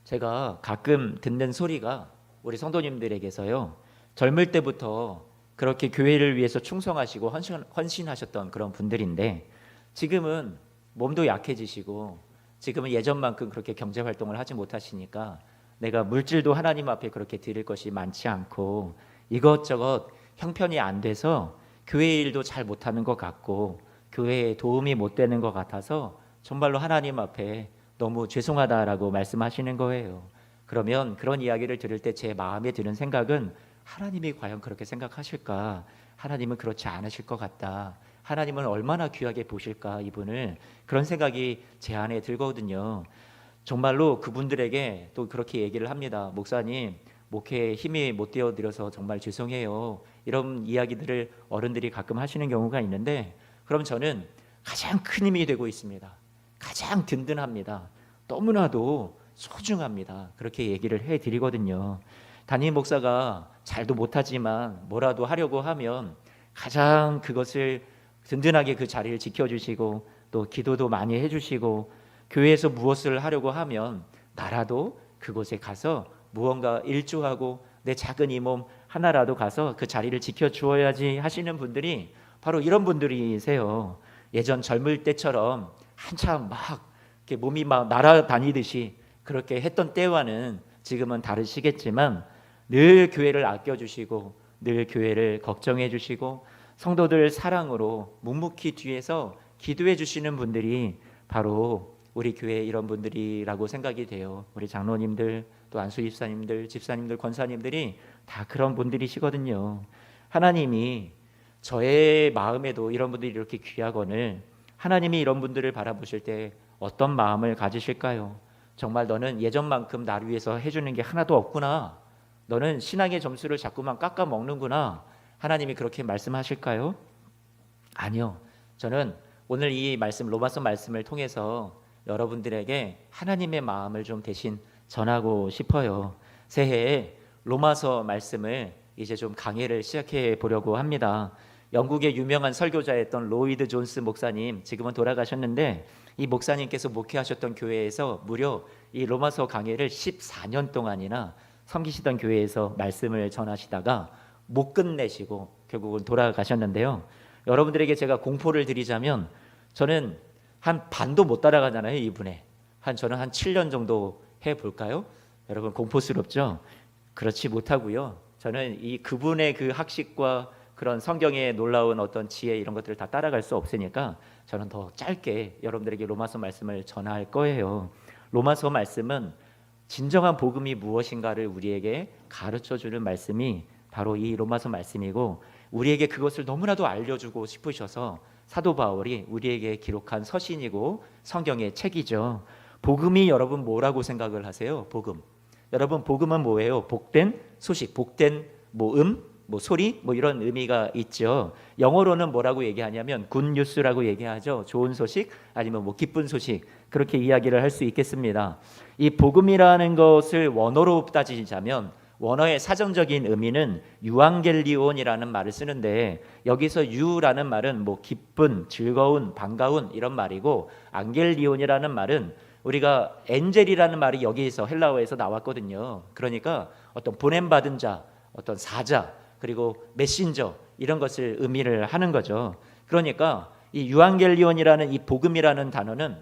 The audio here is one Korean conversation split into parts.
제가 가끔 듣는 소리가 우리 성도님들에게서요, 젊을 때부터 그렇게 교회를 위해서 충성하시고 헌신하셨던 그런 분들인데, 지금은 몸도 약해지시고 지금은 예전만큼 그렇게 경제 활동을 하지 못하시니까 내가 물질도 하나님 앞에 그렇게 드릴 것이 많지 않고 이것저것 형편이 안 돼서 교회 일도 잘 못하는 것 같고 교회에 도움이 못 되는 것 같아서 정말로 하나님 앞에 너무 죄송하다라고 말씀하시는 거예요. 그러면 그런 이야기를 들을 때 제 마음에 드는 생각은, 하나님이 과연 그렇게 생각하실까? 하나님은 그렇지 않으실 것 같다. 하나님은 얼마나 귀하게 보실까 이분을, 그런 생각이 제 안에 들거든요. 정말로 그분들에게 또 그렇게 얘기를 합니다. 목사님, 목회에 힘이 못 되어 드려서 정말 죄송해요. 이런 이야기들을 어른들이 가끔 하시는 경우가 있는데, 그럼 저는 가장 큰 힘이 되고 있습니다. 가장 든든합니다. 너무나도 소중합니다. 그렇게 얘기를 해드리거든요. 담임 목사가 잘도 못하지만 뭐라도 하려고 하면 가장 그것을 든든하게 그 자리를 지켜주시고 또 기도도 많이 해주시고, 교회에서 무엇을 하려고 하면 나라도 그곳에 가서 무언가 일조하고 내 작은 이 몸 하나라도 가서 그 자리를 지켜주어야지 하시는 분들이 바로 이런 분들이세요. 예전 젊을 때처럼 한참 막 이렇게 몸이 막 날아다니듯이 그렇게 했던 때와는 지금은 다르시겠지만 늘 교회를 아껴주시고 늘 교회를 걱정해 주시고 성도들 사랑으로 묵묵히 뒤에서 기도해 주시는 분들이 바로 우리 교회 이런 분들이라고 생각이 돼요. 우리 장로님들, 또 안수 집사님들, 집사님들, 권사님들이 다 그런 분들이시거든요. 하나님이 저의 마음에도 이런 분들이 이렇게 귀하거늘 하나님이 이런 분들을 바라보실 때 어떤 마음을 가지실까요? 정말 너는 예전만큼 나를 위해서 해주는 게 하나도 없구나. 너는 신앙의 점수를 자꾸만 깎아 먹는구나. 하나님이 그렇게 말씀하실까요? 아니요. 저는 오늘 이 말씀, 로마서 말씀을 통해서 여러분들에게 하나님의 마음을 좀 대신 전하고 싶어요. 새해에 로마서 말씀을 이제 좀 강해를 시작해 보려고 합니다. 영국의 유명한 설교자였던 로이드 존스 목사님, 지금은 돌아가셨는데 이 목사님께서 목회하셨던 교회에서 무려 이 로마서 강해를 14년 동안이나 섬기시던 교회에서 말씀을 전하시다가 못 끝내시고 결국은 돌아가셨는데요. 여러분들에게 제가 공포를 드리자면, 저는 한 반도 못 따라가잖아요. 이분의 저는 한 7년 정도 해볼까요? 여러분 공포스럽죠? 그렇지 못하고요. 저는 이 그분의 그 학식과 그런 성경의 놀라운 어떤 지혜 이런 것들을 다 따라갈 수 없으니까 저는 더 짧게 여러분들에게 로마서 말씀을 전할 거예요. 로마서 말씀은 진정한 복음이 무엇인가를 우리에게 가르쳐주는 말씀이 바로 이 로마서 말씀이고, 우리에게 그것을 너무나도 알려주고 싶으셔서 사도 바울이 우리에게 기록한 서신이고 성경의 책이죠. 복음이 여러분 뭐라고 생각을 하세요? 복음. 여러분 복음은 뭐예요? 복된 소식, 복된 소리 이런 의미가 있죠. 영어로는 뭐라고 얘기하냐면 굿뉴스라고 얘기하죠. 좋은 소식 아니면 기쁜 소식, 그렇게 이야기를 할 수 있겠습니다. 이 복음이라는 것을 원어로 따지자면 원어의 사전적인 의미는 유앙겔리온이라는 말을 쓰는데, 여기서 유라는 말은 기쁜, 즐거운, 반가운 이런 말이고, 앙겔리온이라는 말은 우리가 엔젤이라는 말이 여기에서 헬라어에서 나왔거든요. 그러니까 어떤 보냄받은 자, 어떤 사자, 그리고 메신저 이런 것을 의미를 하는 거죠. 그러니까 이 유앙겔리온이라는 이 복음이라는 단어는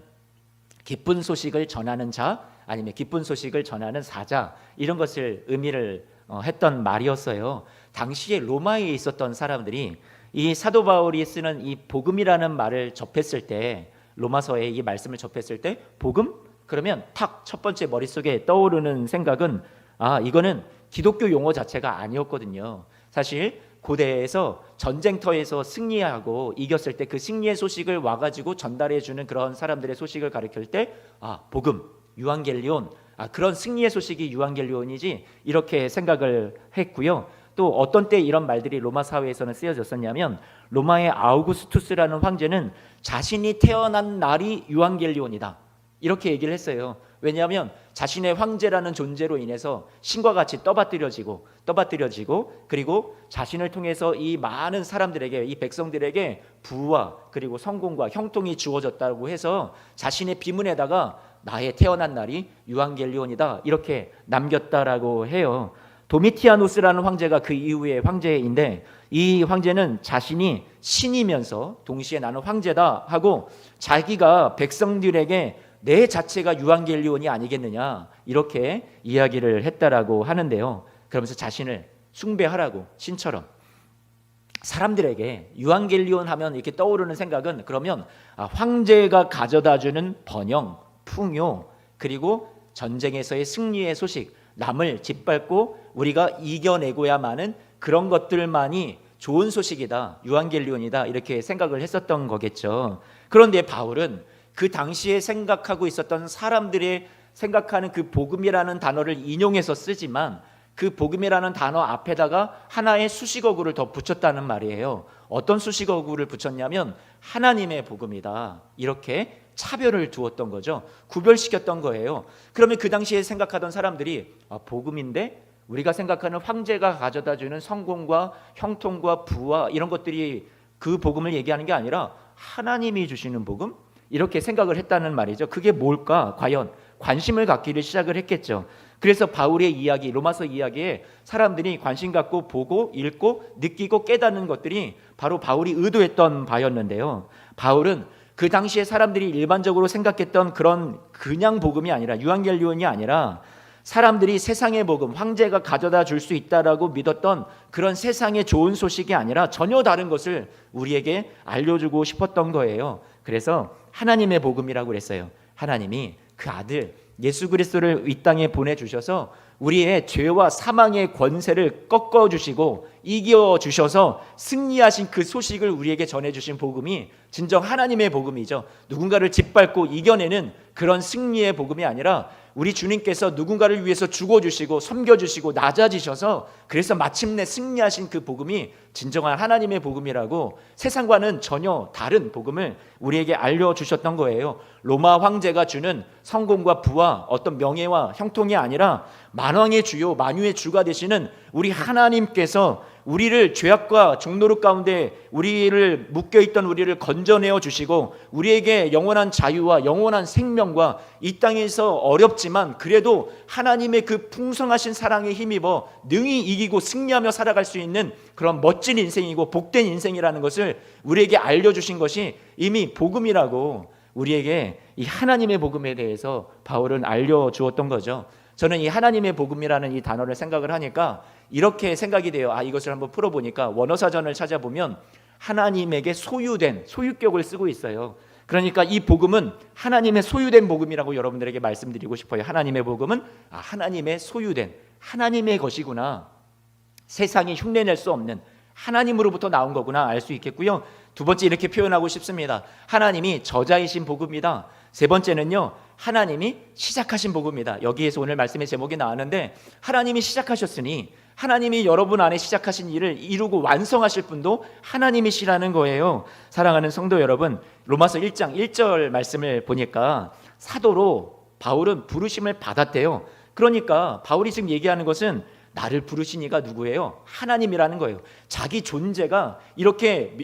기쁜 소식을 전하는 자 아니면 기쁜 소식을 전하는 사자 이런 것을 의미를 했던 말이었어요. 당시에 로마에 있었던 사람들이 이 사도 바울이 쓰는 이 복음이라는 말을 접했을 때, 로마서의 이 말씀을 접했을 때 복음? 그러면 탁 첫 번째 머릿속에 떠오르는 생각은 이거는 기독교 용어 자체가 아니었거든요. 사실 고대에서 전쟁터에서 승리하고 이겼을 때 그 승리의 소식을 와가지고 전달해 주는 그런 사람들의 소식을 가리킬 때 복음, 유앙겔리온, 그런 승리의 소식이 유앙겔리온이지 이렇게 생각을 했고요. 또 어떤 때 이런 말들이 로마 사회에서는 쓰여졌었냐면, 로마의 아우구스투스라는 황제는 자신이 태어난 날이 유앙겔리온이다 이렇게 얘기를 했어요. 왜냐하면 자신의 황제라는 존재로 인해서 신과 같이 떠받들여지고 그리고 자신을 통해서 이 많은 사람들에게, 이 백성들에게 부와 그리고 성공과 형통이 주어졌다고 해서 자신의 비문에다가 나의 태어난 날이 유앙겔리온이다 이렇게 남겼다라고 해요. 도미티아누스라는 황제가 그 이후의 황제인데 이 황제는 자신이 신이면서 동시에 나는 황제다 하고 자기가 백성들에게 내 자체가 유앙겔리온이 아니겠느냐 이렇게 이야기를 했다라고 하는데요. 그러면서 자신을 숭배하라고 신처럼 사람들에게 유앙겔리온 하면 이렇게 떠오르는 생각은 그러면 황제가 가져다주는 번영, 풍요 그리고 전쟁에서의 승리의 소식 남을 짓밟고 우리가 이겨내고야만은 그런 것들만이 좋은 소식이다 유앙겔리온이다 이렇게 생각을 했었던 거겠죠. 그런데 바울은 그 당시에 생각하고 있었던 사람들의 생각하는 그 복음이라는 단어를 인용해서 쓰지만 그 복음이라는 단어 앞에다가 하나의 수식어구를 더 붙였다는 말이에요. 어떤 수식어구를 붙였냐면 하나님의 복음이다 이렇게 차별을 두었던 거죠. 구별시켰던 거예요. 그러면 그 당시에 생각하던 사람들이 복음인데 우리가 생각하는 황제가 가져다주는 성공과 형통과 부와 이런 것들이 그 복음을 얘기하는 게 아니라 하나님이 주시는 복음? 이렇게 생각을 했다는 말이죠. 그게 뭘까? 과연 관심을 갖기를 시작을 했겠죠. 그래서 바울의 이야기, 로마서 이야기에 사람들이 관심 갖고 보고 읽고 느끼고 깨닫는 것들이 바로 바울이 의도했던 바였는데요. 바울은 그 당시에 사람들이 일반적으로 생각했던 그런 그냥 복음이 아니라 유앙겔리온이 아니라 사람들이 세상의 복음, 황제가 가져다 줄 수 있다라고 믿었던 그런 세상의 좋은 소식이 아니라 전혀 다른 것을 우리에게 알려주고 싶었던 거예요. 그래서 하나님의 복음이라고 그랬어요. 하나님이 그 아들 예수 그리스도를 이 땅에 보내주셔서 우리의 죄와 사망의 권세를 꺾어주시고 이겨주셔서 승리하신 그 소식을 우리에게 전해주신 복음이 진정 하나님의 복음이죠. 누군가를 짓밟고 이겨내는 그런 승리의 복음이 아니라 우리 주님께서 누군가를 위해서 죽어주시고 섬겨주시고 낮아지셔서 그래서 마침내 승리하신 그 복음이 진정한 하나님의 복음이라고 세상과는 전혀 다른 복음을 우리에게 알려주셨던 거예요. 로마 황제가 주는 성공과 부와 어떤 명예와 형통이 아니라 만왕의 주요 만유의 주가 되시는 우리 하나님께서 우리를 죄악과 종노릇 가운데 우리를 묶여있던 우리를 건져내어 주시고 우리에게 영원한 자유와 영원한 생명과 이 땅에서 어렵지만 그래도 하나님의 그 풍성하신 사랑에 힘입어 능히 이기고 승리하며 살아갈 수 있는 그런 멋진 인생이고 복된 인생이라는 것을 우리에게 알려주신 것이 이미 복음이라고 우리에게 이 하나님의 복음에 대해서 바울은 알려주었던 거죠. 저는 이 하나님의 복음이라는 이 단어를 생각을 하니까 이렇게 생각이 돼요. 이것을 한번 풀어보니까 원어사전을 찾아보면 하나님에게 소유된 소유격을 쓰고 있어요. 그러니까 이 복음은 하나님의 소유된 복음이라고 여러분들에게 말씀드리고 싶어요. 하나님의 복음은 하나님의 소유된 하나님의 것이구나. 세상이 흉내낼 수 없는 하나님으로부터 나온 거구나 알 수 있겠고요. 두 번째 이렇게 표현하고 싶습니다. 하나님이 저자이신 복음이다. 세 번째는요, 하나님이 시작하신 복음이다. 여기에서 오늘 말씀의 제목이 나왔는데 하나님이 시작하셨으니 하나님이 여러분 안에 시작하신 일을 이루고 완성하실 분도 하나님이시라는 거예요. 사랑하는 성도 여러분, 로마서 1장 1절 말씀을 보니까 사도로 바울은 부르심을 받았대요. 그러니까 바울이 지금 얘기하는 것은 나를 부르신 이가 누구예요? 하나님이라는 거예요. 자기 존재가 이렇게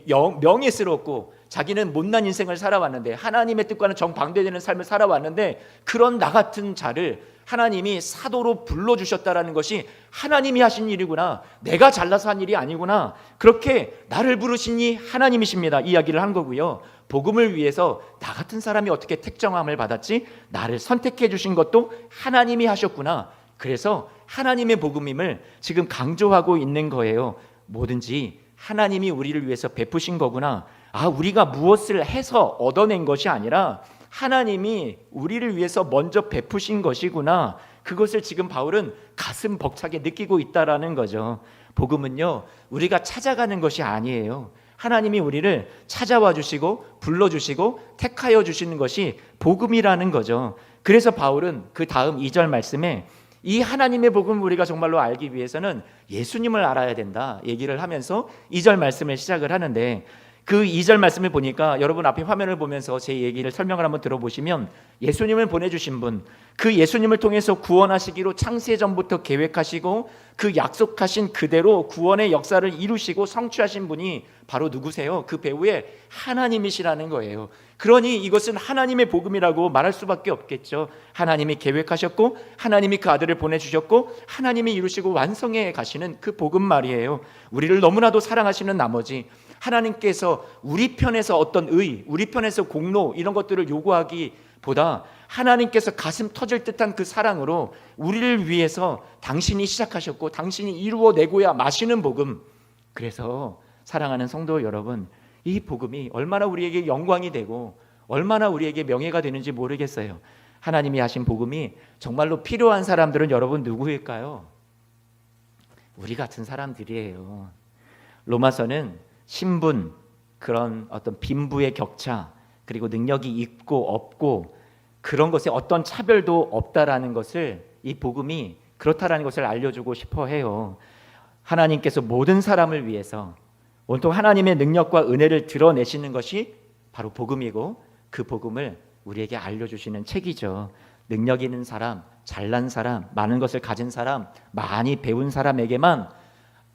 명예스럽고 자기는 못난 인생을 살아왔는데 하나님의 뜻과는 정반대되는 삶을 살아왔는데 그런 나 같은 자를 하나님이 사도로 불러주셨다라는 것이 하나님이 하신 일이구나. 내가 잘나서 한 일이 아니구나. 그렇게 나를 부르시니 하나님이십니다. 이야기를 한 거고요. 복음을 위해서 나 같은 사람이 어떻게 택정함을 받았지? 나를 선택해 주신 것도 하나님이 하셨구나. 그래서 하나님의 복음임을 지금 강조하고 있는 거예요. 뭐든지 하나님이 우리를 위해서 베푸신 거구나. 우리가 무엇을 해서 얻어낸 것이 아니라 하나님이 우리를 위해서 먼저 베푸신 것이구나. 그것을 지금 바울은 가슴 벅차게 느끼고 있다라는 거죠. 복음은요, 우리가 찾아가는 것이 아니에요. 하나님이 우리를 찾아와 주시고 불러주시고 택하여 주시는 것이 복음이라는 거죠. 그래서 바울은 그 다음 2절 말씀에 이 하나님의 복음을 우리가 정말로 알기 위해서는 예수님을 알아야 된다 얘기를 하면서 2절 말씀을 시작을 하는데 그 2절 말씀을 보니까 여러분 앞에 화면을 보면서 제 얘기를 설명을 한번 들어보시면 예수님을 보내주신 분, 그 예수님을 통해서 구원하시기로 창세 전부터 계획하시고 그 약속하신 그대로 구원의 역사를 이루시고 성취하신 분이 바로 누구세요? 그 배우의 하나님이시라는 거예요. 그러니 이것은 하나님의 복음이라고 말할 수밖에 없겠죠. 하나님이 계획하셨고 하나님이 그 아들을 보내주셨고 하나님이 이루시고 완성해 가시는 그 복음 말이에요. 우리를 너무나도 사랑하시는 나머지 하나님께서 우리 편에서 어떤 의, 우리 편에서 공로 이런 것들을 요구하기보다 하나님께서 가슴 터질 듯한 그 사랑으로 우리를 위해서 당신이 시작하셨고 당신이 이루어내고야 마시는 복음. 그래서 사랑하는 성도 여러분, 이 복음이 얼마나 우리에게 영광이 되고 얼마나 우리에게 명예가 되는지 모르겠어요. 하나님이 하신 복음이 정말로 필요한 사람들은 여러분 누구일까요? 우리 같은 사람들이에요. 로마서는 신분, 그런 어떤 빈부의 격차, 그리고 능력이 있고 없고 그런 것에 어떤 차별도 없다라는 것을, 이 복음이 그렇다라는 것을 알려주고 싶어 해요. 하나님께서 모든 사람을 위해서 온통 하나님의 능력과 은혜를 드러내시는 것이 바로 복음이고 그 복음을 우리에게 알려주시는 책이죠. 능력 있는 사람, 잘난 사람, 많은 것을 가진 사람, 많이 배운 사람에게만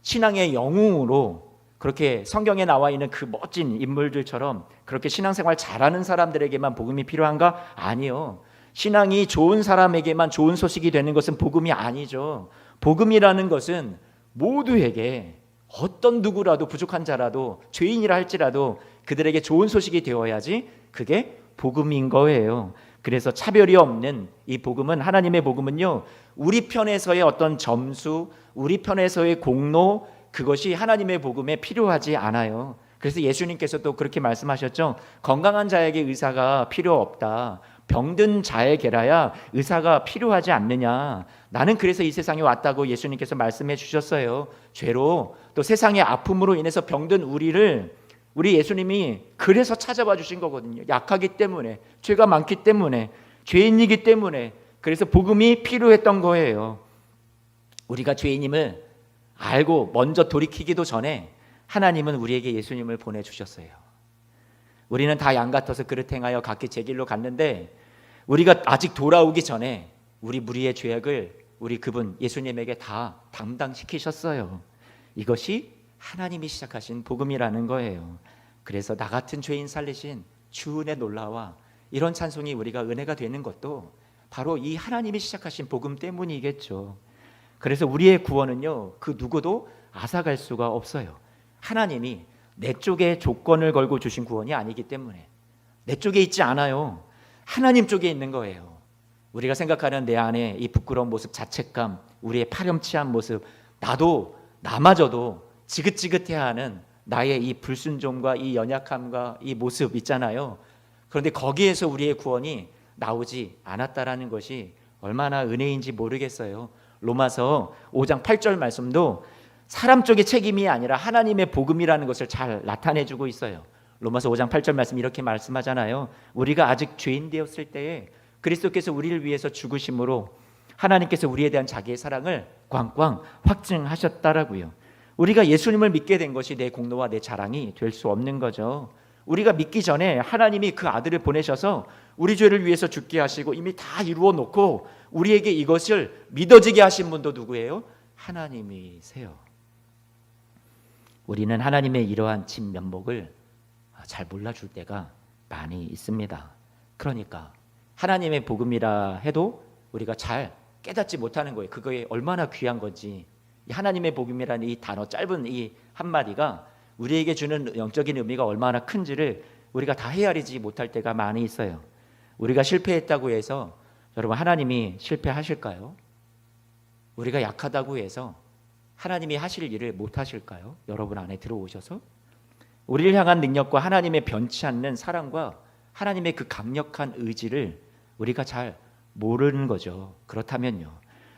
신앙의 영웅으로 그렇게 성경에 나와 있는 그 멋진 인물들처럼 그렇게 신앙생활 잘하는 사람들에게만 복음이 필요한가? 아니요. 신앙이 좋은 사람에게만 좋은 소식이 되는 것은 복음이 아니죠. 복음이라는 것은 모두에게, 어떤 누구라도, 부족한 자라도, 죄인이라 할지라도 그들에게 좋은 소식이 되어야지 그게 복음인 거예요. 그래서 차별이 없는 이 복음은, 하나님의 복음은요, 우리 편에서의 어떤 점수, 우리 편에서의 공로, 그것이 하나님의 복음에 필요하지 않아요. 그래서 예수님께서도 그렇게 말씀하셨죠. 건강한 자에게 의사가 필요 없다. 병든 자에게라야 의사가 필요하지 않느냐. 나는 그래서 이 세상에 왔다고 예수님께서 말씀해 주셨어요. 죄로 또 세상의 아픔으로 인해서 병든 우리를, 우리 예수님이 그래서 찾아와 주신 거거든요. 약하기 때문에, 죄가 많기 때문에, 죄인이기 때문에. 그래서 복음이 필요했던 거예요. 우리가 죄인임을 알고 먼저 돌이키기도 전에 하나님은 우리에게 예수님을 보내주셨어요. 우리는 다 양 같아서 그릇 행하여 각기 제 길로 갔는데, 우리가 아직 돌아오기 전에 우리 무리의 죄악을 우리 그분 예수님에게 다 담당시키셨어요. 이것이 하나님이 시작하신 복음이라는 거예요. 그래서 나 같은 죄인 살리신 주 은혜 놀라와 이런 찬송이 우리가 은혜가 되는 것도 바로 이 하나님이 시작하신 복음 때문이겠죠. 그래서 우리의 구원은요, 그 누구도 앗아갈 수가 없어요. 하나님이 내 쪽에 조건을 걸고 주신 구원이 아니기 때문에, 내 쪽에 있지 않아요. 하나님 쪽에 있는 거예요. 우리가 생각하는 내 안에 이 부끄러운 모습, 자책감, 우리의 파렴치한 모습, 나마저도 지긋지긋해하는 나의 이 불순종과 이 연약함과 이 모습 있잖아요. 그런데 거기에서 우리의 구원이 나오지 않았다라는 것이 얼마나 은혜인지 모르겠어요. 로마서 5장 8절 말씀도 사람 쪽의 책임이 아니라 하나님의 복음이라는 것을 잘 나타내주고 있어요. 로마서 5장 8절 말씀 이렇게 말씀하잖아요. 우리가 아직 죄인 되었을 때에 그리스도께서 우리를 위해서 죽으심으로 하나님께서 우리에 대한 자기의 사랑을 꽝꽝 확증하셨다라고요. 우리가 예수님을 믿게 된 것이 내 공로와 내 자랑이 될 수 없는 거죠. 우리가 믿기 전에 하나님이 그 아들을 보내셔서 우리 죄를 위해서 죽게 하시고 이미 다 이루어 놓고 우리에게 이것을 믿어지게 하신 분도 누구예요? 하나님이세요. 우리는 하나님의 이러한 진면목을 잘 몰라줄 때가 많이 있습니다. 그러니까 하나님의 복음이라 해도 우리가 잘 깨닫지 못하는 거예요. 그거에 얼마나 귀한 건지. 하나님의 복음이라는 이 단어, 짧은 이 한마디가 우리에게 주는 영적인 의미가 얼마나 큰지를 우리가 다 헤아리지 못할 때가 많이 있어요. 우리가 실패했다고 해서 여러분 하나님이 실패하실까요? 우리가 약하다고 해서 하나님이 하실 일을 못 하실까요? 여러분 안에 들어오셔서 우리를 향한 능력과 하나님의 변치 않는 사랑과 하나님의 그 강력한 의지를 우리가 잘 모르는 거죠. 그렇다면요,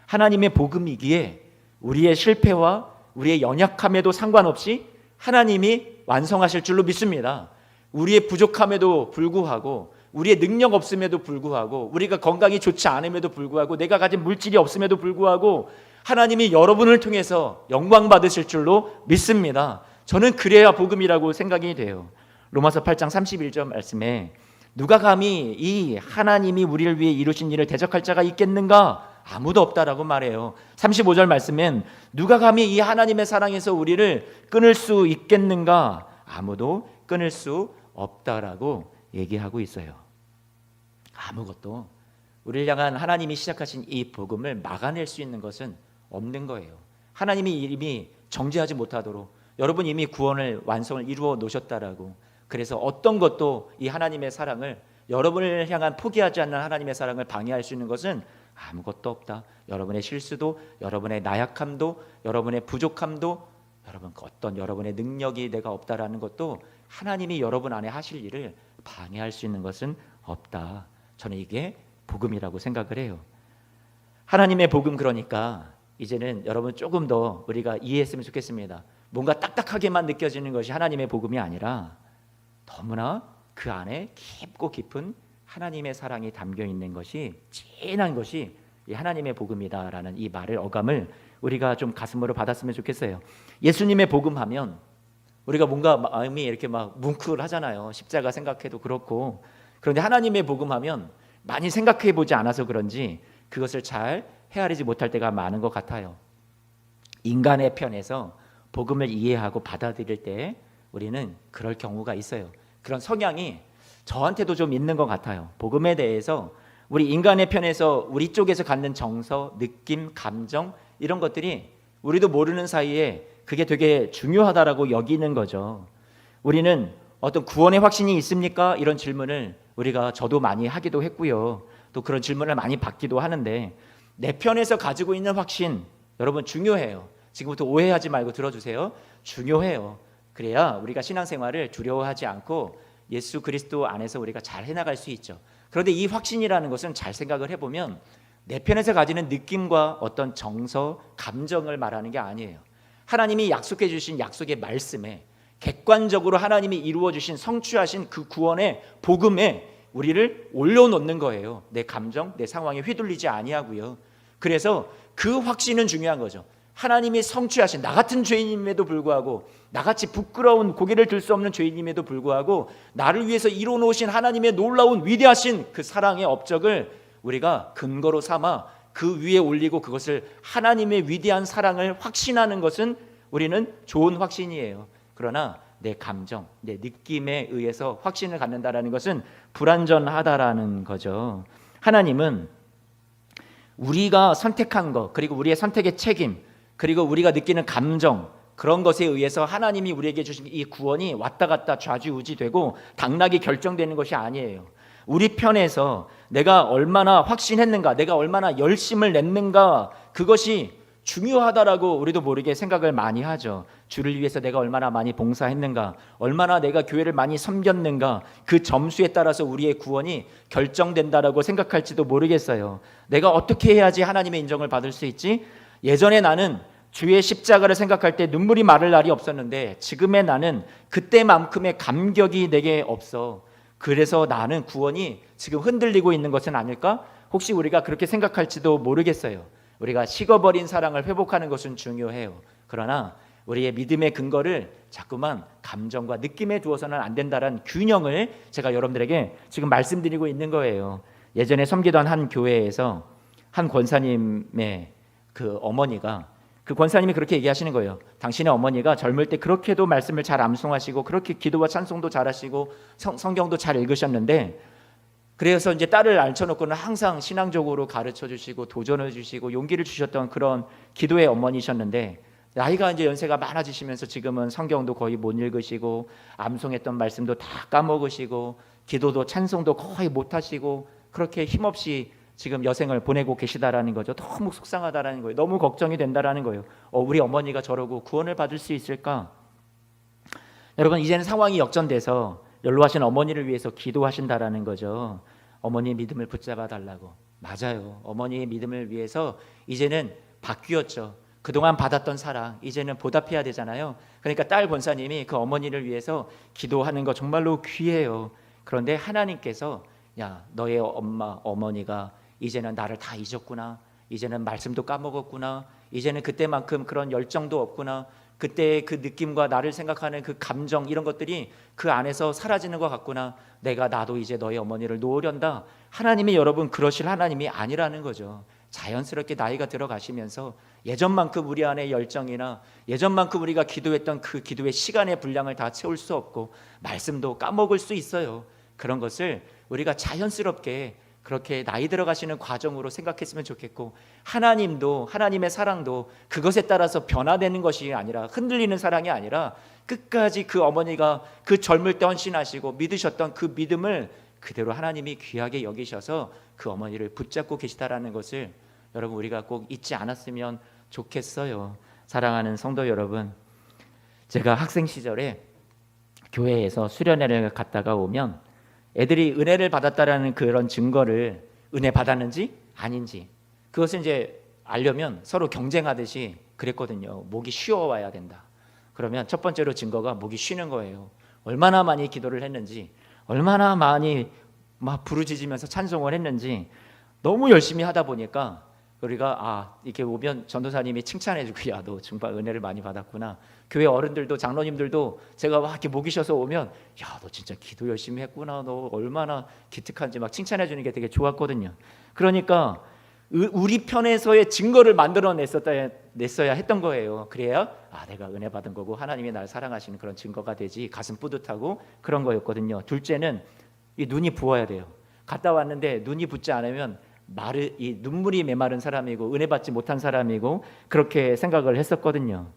하나님의 복음이기에 우리의 실패와 우리의 연약함에도 상관없이 하나님이 완성하실 줄로 믿습니다. 우리의 부족함에도 불구하고, 우리의 능력 없음에도 불구하고, 우리가 건강이 좋지 않음에도 불구하고, 내가 가진 물질이 없음에도 불구하고 하나님이 여러분을 통해서 영광 받으실 줄로 믿습니다. 저는 그래야 복음이라고 생각이 돼요. 로마서 8장 31절 말씀에 누가 감히 이 하나님이 우리를 위해 이루신 일을 대적할 자가 있겠는가? 아무도 없다라고 말해요. 35절 말씀엔 누가 감히 이 하나님의 사랑에서 우리를 끊을 수 있겠는가? 아무도 끊을 수 없다라고 얘기하고 있어요. 아무것도 우리를 향한 하나님이 시작하신 이 복음을 막아낼 수 있는 것은 없는 거예요. 하나님이 이미 정죄하지 못하도록 여러분 이미 구원을 완성을 이루어 놓으셨다라고. 그래서 어떤 것도 이 하나님의 사랑을, 여러분을 향한 포기하지 않는 하나님의 사랑을 방해할 수 있는 것은 아무것도 없다. 여러분의 실수도, 여러분의 나약함도, 여러분의 부족함도, 어떤 여러분의 능력이 내가 없다라는 것도 하나님이 여러분 안에 하실 일을 방해할 수 있는 것은 없다. 저는 이게 복음이라고 생각을 해요. 하나님의 복음, 그러니까 이제는 여러분 조금 더 우리가 이해했으면 좋겠습니다. 뭔가 딱딱하게만 느껴지는 것이 하나님의 복음이 아니라 너무나 그 안에 깊고 깊은 하나님의 사랑이 담겨 있는 것이, 진한 것이 이 하나님의 복음이다라는 이 말을, 어감을 우리가 좀 가슴으로 받았으면 좋겠어요. 예수님의 복음하면 우리가 뭔가 마음이 이렇게 막 뭉클하잖아요. 십자가 생각해도 그렇고. 그런데 하나님의 복음하면 많이 생각해 보지 않아서 그런지 그것을 잘 헤아리지 못할 때가 많은 것 같아요. 인간의 편에서 복음을 이해하고 받아들일 때 우리는 그럴 경우가 있어요. 그런 성향이 저한테도 좀 있는 것 같아요. 복음에 대해서 우리 인간의 편에서 우리 쪽에서 갖는 정서, 느낌, 감정, 이런 것들이 우리도 모르는 사이에 그게 되게 중요하다라고 여기는 거죠. 우리는 어떤 구원의 확신이 있습니까? 이런 질문을 저도 많이 하기도 했고요. 또 그런 질문을 많이 받기도 하는데, 내 편에서 가지고 있는 확신, 여러분 중요해요. 지금부터 오해하지 말고 들어주세요. 중요해요. 그래야 우리가 신앙생활을 두려워하지 않고 예수 그리스도 안에서 우리가 잘 해나갈 수 있죠. 그런데 이 확신이라는 것은 잘 생각을 해보면 내 편에서 가지는 느낌과 어떤 정서, 감정을 말하는 게 아니에요. 하나님이 약속해 주신 약속의 말씀에, 객관적으로 하나님이 이루어 주신, 성취하신 그 구원의 복음에 우리를 올려놓는 거예요. 내 감정, 내 상황에 휘둘리지 아니하고요. 그래서 그 확신은 중요한 거죠. 하나님이 성취하신, 나 같은 죄인임에도 불구하고, 나같이 부끄러운, 고개를 들 수 없는 죄인임에도 불구하고 나를 위해서 이루어 놓으신 하나님의 놀라운 위대하신 그 사랑의 업적을 우리가 근거로 삼아 그 위에 올리고 그것을 하나님의 위대한 사랑을 확신하는 것은 우리는 좋은 확신이에요. 그러나 내 감정, 내 느낌에 의해서 확신을 갖는다라는 것은 불완전하다라는 거죠. 하나님은 우리가 선택한 것, 그리고 우리의 선택의 책임, 그리고 우리가 느끼는 감정, 그런 것에 의해서 하나님이 우리에게 주신 이 구원이 왔다 갔다 좌지우지되고 당락이 결정되는 것이 아니에요. 우리 편에서 내가 얼마나 확신했는가, 내가 얼마나 열심을 냈는가, 그것이 중요하다라고 우리도 모르게 생각을 많이 하죠. 주를 위해서 내가 얼마나 많이 봉사했는가, 얼마나 내가 교회를 많이 섬겼는가, 그 점수에 따라서 우리의 구원이 결정된다라고 생각할지도 모르겠어요. 내가 어떻게 해야지 하나님의 인정을 받을 수 있지? 예전에 나는 주의 십자가를 생각할 때 눈물이 마를 날이 없었는데 지금의 나는 그때만큼의 감격이 내게 없어. 그래서 나는 구원이 지금 흔들리고 있는 것은 아닐까? 혹시 우리가 그렇게 생각할지도 모르겠어요. 우리가 식어버린 사랑을 회복하는 것은 중요해요. 그러나 우리의 믿음의 근거를 자꾸만 감정과 느낌에 두어서는 안 된다는 균형을 제가 여러분들에게 지금 말씀드리고 있는 거예요. 예전에 섬기던 한 교회에서 한 권사님의 그 어머니가, 그 권사님이 그렇게 얘기하시는 거예요. 당신의 어머니가 젊을 때 그렇게도 말씀을 잘 암송하시고 그렇게 기도와 찬송도 잘하시고 성경도 잘 읽으셨는데, 그래서 이제 딸을 앉혀놓고는 항상 신앙적으로 가르쳐 주시고 도전해 주시고 용기를 주셨던 그런 기도의 어머니셨는데, 나이가 이제 연세가 많아지시면서 지금은 성경도 거의 못 읽으시고 암송했던 말씀도 다 까먹으시고 기도도 찬송도 거의 못 하시고 그렇게 힘없이 지금 여생을 보내고 계시다라는 거죠. 너무 속상하다라는 거예요. 너무 걱정이 된다라는 거예요. 우리 어머니가 저러고 구원을 받을 수 있을까? 여러분, 이제는 상황이 역전돼서 연로하신 어머니를 위해서 기도하신다라는 거죠. 어머니의 믿음을 붙잡아 달라고. 맞아요. 어머니의 믿음을 위해서 이제는 바뀌었죠. 그동안 받았던 사랑 이제는 보답해야 되잖아요. 그러니까 딸 권사님이 그 어머니를 위해서 기도하는 거 정말로 귀해요. 그런데 하나님께서, 야, 너의 어머니가 이제는 나를 다 잊었구나, 이제는 말씀도 까먹었구나, 이제는 그때만큼 그런 열정도 없구나, 그때 그 느낌과 나를 생각하는 그 감정, 이런 것들이 그 안에서 사라지는 것 같구나. 나도 이제 너희 어머니를 놓으련다. 하나님이 여러분 그러실 하나님이 아니라는 거죠. 자연스럽게 나이가 들어가시면서 예전만큼 우리 안에 열정이나 예전만큼 우리가 기도했던 그 기도의 시간의 분량을 다 채울 수 없고 말씀도 까먹을 수 있어요. 그런 것을 우리가 자연스럽게 그렇게 나이 들어가시는 과정으로 생각했으면 좋겠고, 하나님도, 하나님의 사랑도 그것에 따라서 변화되는 것이 아니라, 흔들리는 사랑이 아니라 끝까지 그 어머니가 그 젊을 때 헌신하시고 믿으셨던 그 믿음을 그대로 하나님이 귀하게 여기셔서 그 어머니를 붙잡고 계시다라는 것을 여러분 우리가 꼭 잊지 않았으면 좋겠어요. 사랑하는 성도 여러분, 제가 학생 시절에 교회에서 수련회를 갔다가 오면 애들이 은혜를 받았다라는 그런 증거를, 은혜 받았는지 아닌지, 그것을 이제 알려면 서로 경쟁하듯이 그랬거든요. 목이 쉬어와야 된다. 그러면 첫 번째로 증거가 목이 쉬는 거예요. 얼마나 많이 기도를 했는지, 얼마나 많이 막 부르짖으면서 찬송을 했는지 너무 열심히 하다 보니까 우리가 이렇게 오면 전도사님이 칭찬해주고, 야, 너 정말 은혜를 많이 받았구나. 교회 어른들도, 장로님들도 제가 막 이렇게 목이 쉬어서 오면, 야, 너 진짜 기도 열심히 했구나. 너 얼마나 기특한지 막 칭찬해주는 게 되게 좋았거든요. 그러니까 우리 편에서의 증거를 냈어야 했던 거예요. 그래야 내가 은혜 받은 거고 하나님이 날 사랑하시는 그런 증거가 되지, 가슴 뿌듯하고 그런 거였거든요. 둘째는 이 눈이 부어야 돼요. 갔다 왔는데 눈이 붓지 않으면 이 눈물이 메마른 사람이고 은혜 받지 못한 사람이고 그렇게 생각을 했었거든요.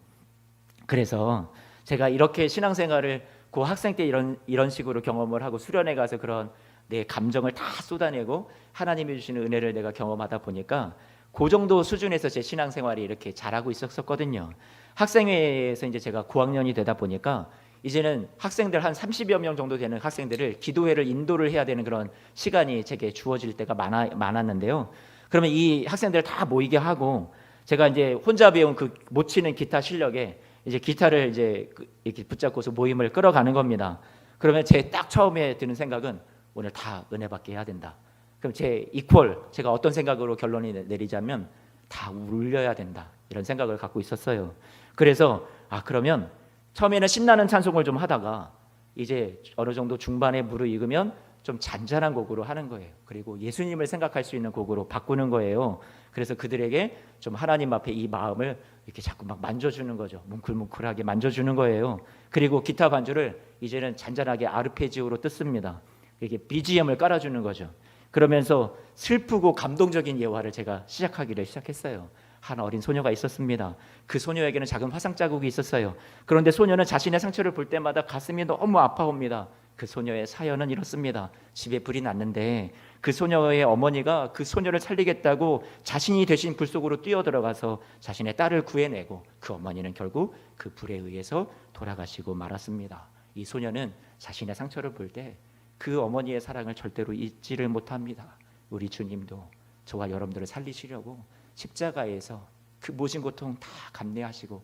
그래서 제가 이렇게 신앙생활을 그 학생 때 이런 식으로 경험을 하고 수련회 가서 그런 내 감정을 다 쏟아내고 하나님이 주시는 은혜를 내가 경험하다 보니까 그 정도 수준에서 제 신앙생활이 이렇게 잘하고 있었거든요. 학생회에서 이제 제가 9학년이 되다 보니까 이제는 학생들 한 30여 명 정도 되는 학생들을 기도회를 인도를 해야 되는 그런 시간이 제게 주어질 때가 많았는데요. 그러면 이 학생들을 다 모이게 하고 제가 이제 혼자 배운 그 못 치는 기타 실력에 이제 기타를 이제 이렇게 붙잡고서 모임을 끌어가는 겁니다. 그러면 제 딱 처음에 드는 생각은 오늘 다 은혜 받게 해야 된다. 그럼 제가 어떤 생각으로 결론이 내리자면 다 울려야 된다, 이런 생각을 갖고 있었어요. 그래서 그러면 처음에는 신나는 찬송을 좀 하다가 이제 어느 정도 중반에 무르익으면 좀 잔잔한 곡으로 하는 거예요. 그리고 예수님을 생각할 수 있는 곡으로 바꾸는 거예요. 그래서 그들에게 좀 하나님 앞에 이 마음을 이렇게 자꾸 막 만져주는 거죠. 뭉클뭉클하게 만져주는 거예요. 그리고 기타 반주를 이제는 잔잔하게 아르페지오로 뜯습니다. 이렇게 BGM을 깔아주는 거죠. 그러면서 슬프고 감동적인 예화를 제가 시작했어요. 한 어린 소녀가 있었습니다. 그 소녀에게는 작은 화상 자국이 있었어요. 그런데 소녀는 자신의 상처를 볼 때마다 가슴이 너무 아파옵니다. 그 소녀의 사연은 이렇습니다. 집에 불이 났는데 그 소녀의 어머니가 그 소녀를 살리겠다고 자신이 대신 불 속으로 뛰어들어가서 자신의 딸을 구해내고 그 어머니는 결국 그 불에 의해서 돌아가시고 말았습니다. 이 소녀는 자신의 상처를 볼 때 그 어머니의 사랑을 절대로 잊지를 못합니다. 우리 주님도 저와 여러분들을 살리시려고 십자가에서 그 모진 고통 다 감내하시고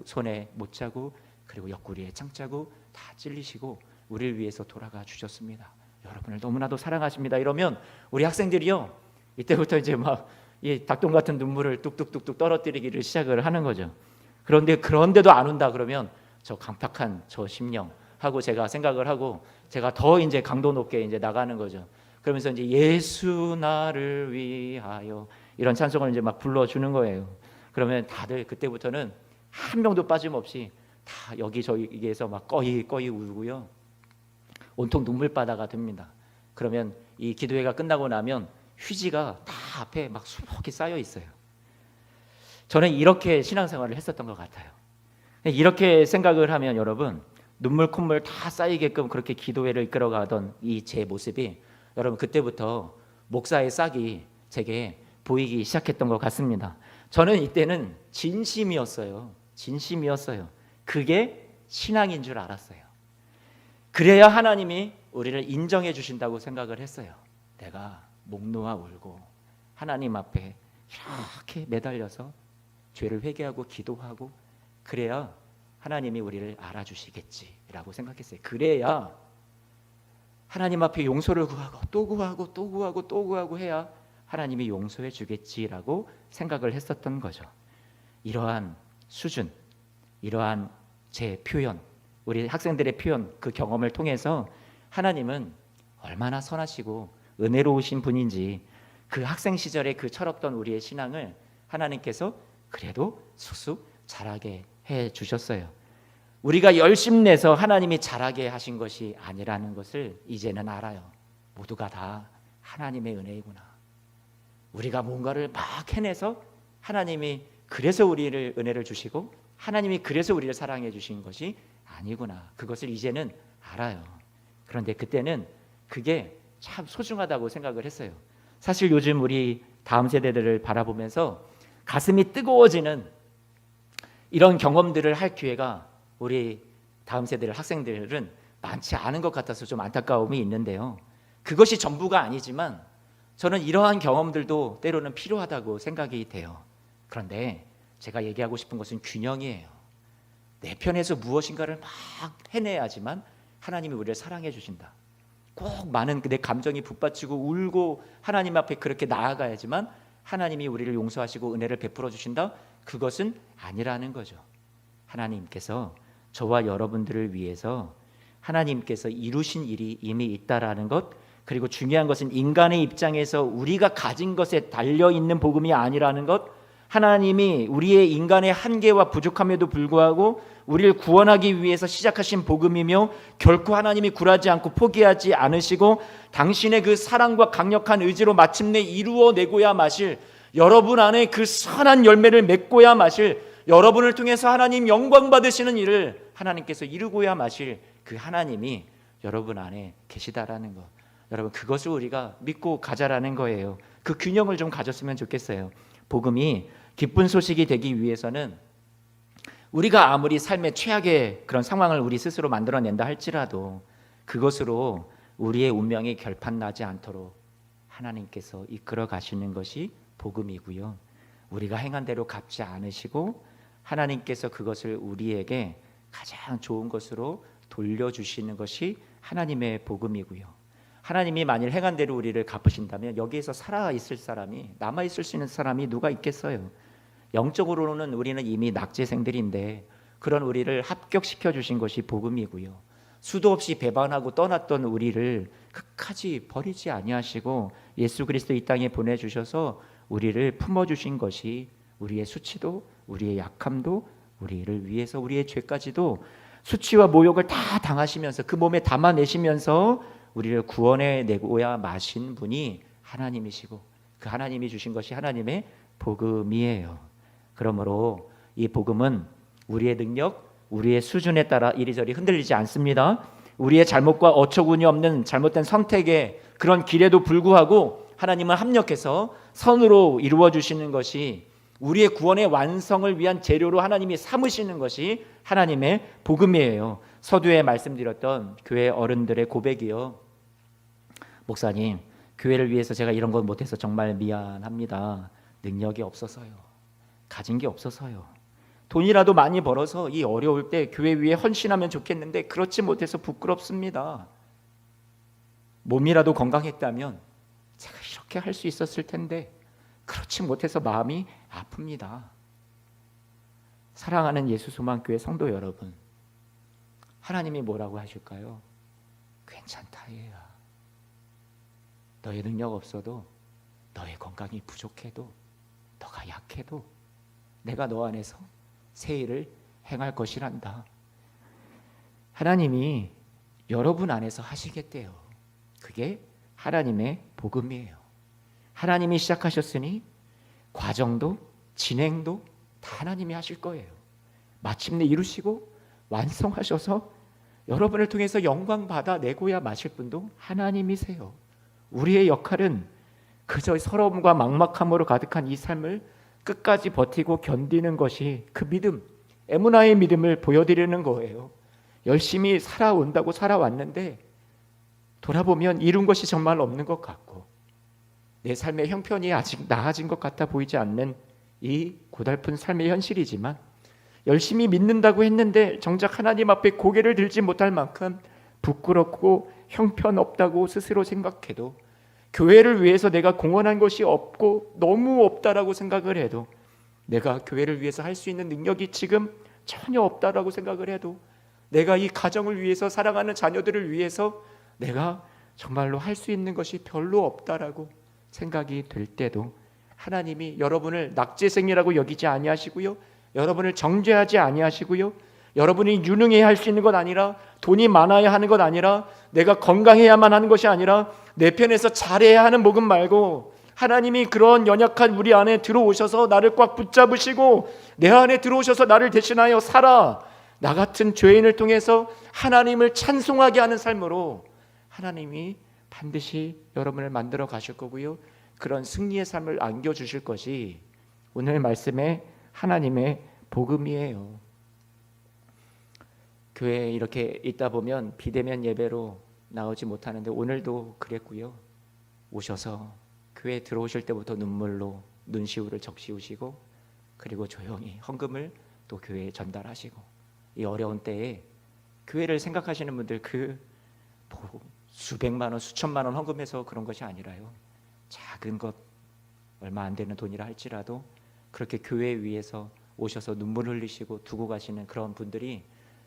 손에 못자국 그리고 옆구리에 창자국 다 찔리시고 우리를 위해서 돌아가 주셨습니다. 여러분을 너무나도 사랑하십니다. 이러면 우리 학생들이요, 이때부터 이제 막 이 닭똥 같은 눈물을 뚝뚝뚝뚝 떨어뜨리기를 시작을 하는 거죠. 그런데도 안 온다 그러면 저 강팍한 저 심령 하고 제가 생각을 하고 제가 더 이제 강도 높게 이제 나가는 거죠. 그러면서 이제 예수 나를 위하여 이런 찬송을 이제 막 불러주는 거예요. 그러면 다들 그때부터는 한 명도 빠짐없이 다 여기저기에서 막 꺼이 울고요. 온통 눈물바다가 됩니다. 그러면 이 기도회가 끝나고 나면 휴지가 다 앞에 막 수북히 쌓여 있어요. 저는 이렇게 신앙생활을 했었던 것 같아요. 이렇게 생각을 하면 여러분, 눈물 콧물 다 쌓이게끔 그렇게 기도회를 이끌어가던 이 제 모습이 여러분 그때부터 목사의 싹이 제게 보이기 시작했던 것 같습니다. 저는 이때는 진심이었어요. 그게 신앙인 줄 알았어요. 그래야 하나님이 우리를 인정해 주신다고 생각을 했어요. 내가 목 놓아 울고 하나님 앞에 이렇게 매달려서 죄를 회개하고 기도하고 그래야 하나님이 우리를 알아주시겠지라고 생각했어요. 그래야 하나님 앞에 용서를 구하고 또 구하고 해야 하나님이 용서해 주겠지라고 생각을 했었던 거죠. 이러한 수준, 이러한 제 표현, 우리 학생들의 표현, 그 경험을 통해서 하나님은 얼마나 선하시고 은혜로우신 분인지 그 학생 시절에 그 철없던 우리의 신앙을 하나님께서 그래도 쑥쑥 자라게 해 주셨어요. 우리가 열심 내서 하나님이 자라게 하신 것이 아니라는 것을 이제는 알아요. 모두가 다 하나님의 은혜이구나. 우리가 뭔가를 막 해내서 하나님이 그래서 우리를 은혜를 주시고 하나님이 그래서 우리를 사랑해 주신 것이 아니구나. 그것을 이제는 알아요. 그런데 그때는 그게 참 소중하다고 생각을 했어요. 사실 요즘 우리 다음 세대들을 바라보면서 가슴이 뜨거워지는 이런 경험들을 할 기회가 우리 다음 세대들 학생들은 많지 않은 것 같아서 좀 안타까움이 있는데요. 그것이 전부가 아니지만 저는 이러한 경험들도 때로는 필요하다고 생각이 돼요. 그런데 제가 얘기하고 싶은 것은 균형이에요. 내 편에서 무엇인가를 막 해내야지만 하나님이 우리를 사랑해 주신다. 꼭 많은 내 감정이 북받치고 울고 하나님 앞에 그렇게 나아가야지만 하나님이 우리를 용서하시고 은혜를 베풀어 주신다. 그것은 아니라는 거죠. 하나님께서 저와 여러분들을 위해서 하나님께서 이루신 일이 이미 있다라는 것, 그리고 중요한 것은 인간의 입장에서 우리가 가진 것에 달려있는 복음이 아니라는 것, 하나님이 우리의 인간의 한계와 부족함에도 불구하고 우리를 구원하기 위해서 시작하신 복음이며 결코 하나님이 굴하지 않고 포기하지 않으시고 당신의 그 사랑과 강력한 의지로 마침내 이루어내고야 마실, 여러분 안에 그 선한 열매를 맺고야 마실, 여러분을 통해서 하나님 영광 받으시는 일을 하나님께서 이루고야 마실 그 하나님이 여러분 안에 계시다라는 것, 여러분 그것을 우리가 믿고 가자라는 거예요. 그 균형을 좀 가졌으면 좋겠어요. 복음이 기쁜 소식이 되기 위해서는 우리가 아무리 삶의 최악의 그런 상황을 우리 스스로 만들어낸다 할지라도 그것으로 우리의 운명이 결판나지 않도록 하나님께서 이끌어 가시는 것이 복음이고요. 우리가 행한 대로 갚지 않으시고 하나님께서 그것을 우리에게 가장 좋은 것으로 돌려주시는 것이 하나님의 복음이고요. 하나님이 만일 행한 대로 우리를 갚으신다면 여기에서 살아있을 사람이, 남아있을 수 있는 사람이 누가 있겠어요? 영적으로는 우리는 이미 낙제생들인데 그런 우리를 합격시켜 주신 것이 복음이고요. 수도 없이 배반하고 떠났던 우리를 끝까지 버리지 아니하시고 예수 그리스도 이 땅에 보내주셔서 우리를 품어주신 것이 우리의 수치도 우리의 약함도 우리를 위해서 우리의 죄까지도 수치와 모욕을 다 당하시면서 그 몸에 담아내시면서 우리를 구원해내고야 마신 분이 하나님이시고 그 하나님이 주신 것이 하나님의 복음이에요. 그러므로 이 복음은 우리의 능력, 우리의 수준에 따라 이리저리 흔들리지 않습니다. 우리의 잘못과 어처구니 없는 잘못된 선택의 그런 길에도 불구하고 하나님은 합력해서 선으로 이루어 주시는 것이 우리의 구원의 완성을 위한 재료로 하나님이 삼으시는 것이 하나님의 복음이에요. 서두에 말씀드렸던 교회 어른들의 고백이요. 목사님, 교회를 위해서 제가 이런 건 못해서 정말 미안합니다. 능력이 없어서요. 가진 게 없어서요. 돈이라도 많이 벌어서 이 어려울 때 교회 위에 헌신하면 좋겠는데 그렇지 못해서 부끄럽습니다. 몸이라도 건강했다면 제가 이렇게 할 수 있었을 텐데 그렇지 못해서 마음이 아픕니다. 사랑하는 예수소망교회 성도 여러분, 하나님이 뭐라고 하실까요? 괜찮다 얘야. 너의 능력 없어도, 너의 건강이 부족해도, 너가 약해도 내가 너 안에서 새 일을 행할 것이란다. 하나님이 여러분 안에서 하시겠대요. 그게 하나님의 복음이에요. 하나님이 시작하셨으니 과정도 진행도 다 하나님이 하실 거예요. 마침내 이루시고 완성하셔서 여러분을 통해서 영광 받아내고야 마실 분도 하나님이세요. 우리의 역할은 그저 서러움과 막막함으로 가득한 이 삶을 끝까지 버티고 견디는 것이 그 믿음, 에무나의 믿음을 보여드리는 거예요. 열심히 살아온다고 살아왔는데 돌아보면 이룬 것이 정말 없는 것 같고 내 삶의 형편이 아직 나아진 것 같아 보이지 않는 이 고달픈 삶의 현실이지만 열심히 믿는다고 했는데 정작 하나님 앞에 고개를 들지 못할 만큼 부끄럽고 형편없다고 스스로 생각해도 교회를 위해서 내가 공헌한 것이 없고 너무 없다라고 생각을 해도 내가 교회를 위해서 할 수 있는 능력이 지금 전혀 없다라고 생각을 해도, 내가 이 가정을 위해서, 사랑하는 자녀들을 위해서 내가 정말로 할 수 있는 것이 별로 없다라고 생각이 될 때도 하나님이 여러분을 낙제생이라고 여기지 아니하시고요, 여러분을 정죄하지 아니하시고요, 여러분이 유능해야 할 수 있는 것 아니라, 돈이 많아야 하는 것 아니라, 내가 건강해야만 하는 것이 아니라, 내 편에서 잘해야 하는 복음 말고, 하나님이 그런 연약한 우리 안에 들어오셔서 나를 꽉 붙잡으시고 내 안에 들어오셔서 나를 대신하여 살아, 나 같은 죄인을 통해서 하나님을 찬송하게 하는 삶으로 하나님이 반드시 여러분을 만들어 가실 거고요, 그런 승리의 삶을 안겨주실 것이 오늘 말씀의 하나님의 복음이에요. 교회에 이렇게 있다 보면 비대면 예배로 나오지 못하는데 오늘도 그랬고요, 오셔서 교회에 들어오실 때부터 눈물로 눈시울을 적시우시고, 그리고 조용히 헌금을 또 교회에 전달하시고, 이 어려운 때에 교회를 생각하시는 분들, 수백만 원, 수천만 원 헌금해서 그런 것이 아니라요, 작은 것, 얼마 안 되는 돈이라 할지라도 그렇게 교회 위에서 오셔서 눈물 흘리시고 두고 가시는 그런 분들이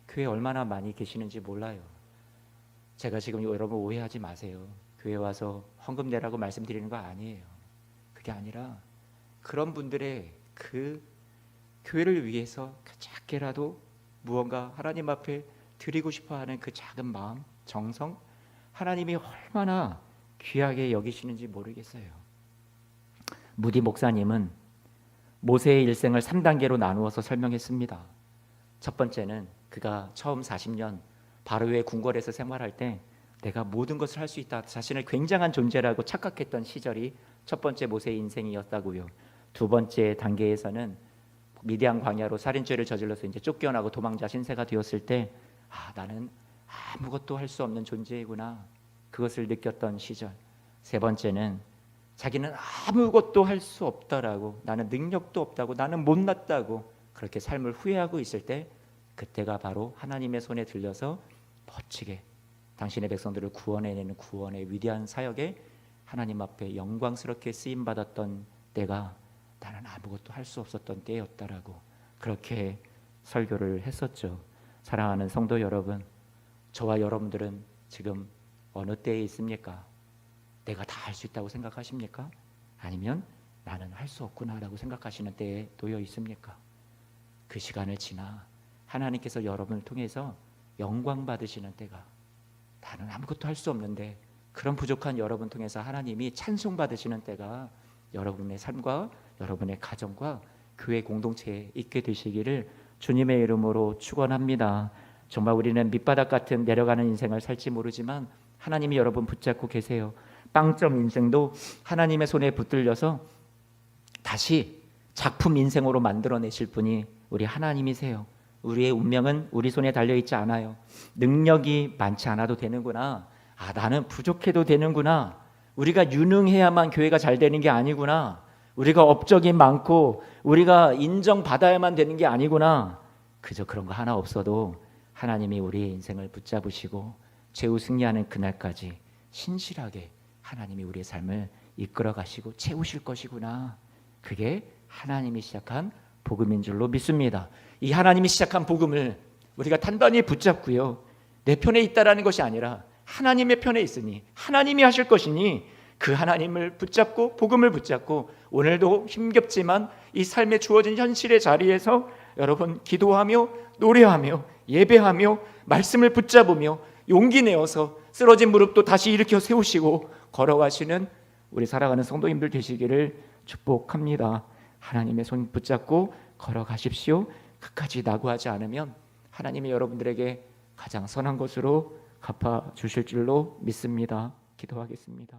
교회에 얼마나 많이 계시는지 몰라요. 제가 지금 여러분 오해하지 마세요. 교회 와서 헌금 내라고 말씀드리는 거 아니에요. 그게 아니라 그런 분들의 그 교회를 위해서 그 작게라도 무언가 하나님 앞에 드리고 싶어하는 그 작은 마음, 정성, 하나님이 얼마나 귀하게 여기시는지 모르겠어요. 무디 목사님은 모세의 일생을 3단계로 나누어서 설명했습니다. 첫 번째는 그가 처음 40년 바로의 궁궐에서 생활할 때 내가 모든 것을 할 수 있다, 자신을 굉장한 존재라고 착각했던 시절이 첫 번째 모세의 인생이었다고요. 두 번째 단계에서는 미디안 광야로 살인죄를 저질러서 이제 쫓겨나고 도망자 신세가 되었을 때, 나는 아무것도 할 수 없는 존재이구나, 그것을 느꼈던 시절. 세 번째는 자기는 아무것도 할 수 없다라고, 나는 능력도 없다고, 나는 못났다고 그렇게 삶을 후회하고 있을 때, 그때가 바로 하나님의 손에 들려서 멋지게 당신의 백성들을 구원해내는 구원의 위대한 사역에 하나님 앞에 영광스럽게 쓰임받았던 때가 나는 아무것도 할 수 없었던 때였다라고 그렇게 설교를 했었죠. 사랑하는 성도 여러분, 저와 여러분들은 지금 어느 때에 있습니까? 내가 다 할 수 있다고 생각하십니까? 아니면 나는 할 수 없구나라고 생각하시는 때에 놓여 있습니까? 그 시간을 지나 하나님께서 여러분을 통해서 영광 받으시는 때가, 나는 아무것도 할 수 없는데 그런 부족한 여러분 통해서 하나님이 찬송 받으시는 때가 여러분의 삶과 여러분의 가정과 교회 공동체에 있게 되시기를 주님의 이름으로 축원합니다. 정말 우리는 밑바닥 같은 내려가는 인생을 살지 모르지만 하나님이 여러분 붙잡고 계세요. 빵점 인생도 하나님의 손에 붙들려서 다시 작품 인생으로 만들어내실 분이 우리 하나님이세요. 우리의 운명은 우리 손에 달려있지 않아요. 능력이 많지 않아도 되는구나, 나는 부족해도 되는구나, 우리가 유능해야만 교회가 잘 되는 게 아니구나, 우리가 업적이 많고 우리가 인정받아야만 되는 게 아니구나, 그저 그런 거 하나 없어도 하나님이 우리의 인생을 붙잡으시고 최후 승리하는 그날까지 신실하게 하나님이 우리의 삶을 이끌어 가시고 채우실 것이구나, 그게 하나님이 시작한 복음인 줄로 믿습니다. 이 하나님이 시작한 복음을 우리가 단단히 붙잡고요, 내 편에 있다라는 것이 아니라 하나님의 편에 있으니 하나님이 하실 것이니 그 하나님을 붙잡고 복음을 붙잡고 오늘도 힘겹지만 이 삶에 주어진 현실의 자리에서 여러분 기도하며 노래하며 예배하며 말씀을 붙잡으며 용기 내어서 쓰러진 무릎도 다시 일으켜 세우시고 걸어가시는 우리 사랑하는 성도님들 되시기를 축복합니다. 하나님의 손 붙잡고 걸어가십시오. 끝까지 낙오하지 않으면 하나님이 여러분들에게 가장 선한 것으로 갚아주실 줄로 믿습니다. 기도하겠습니다.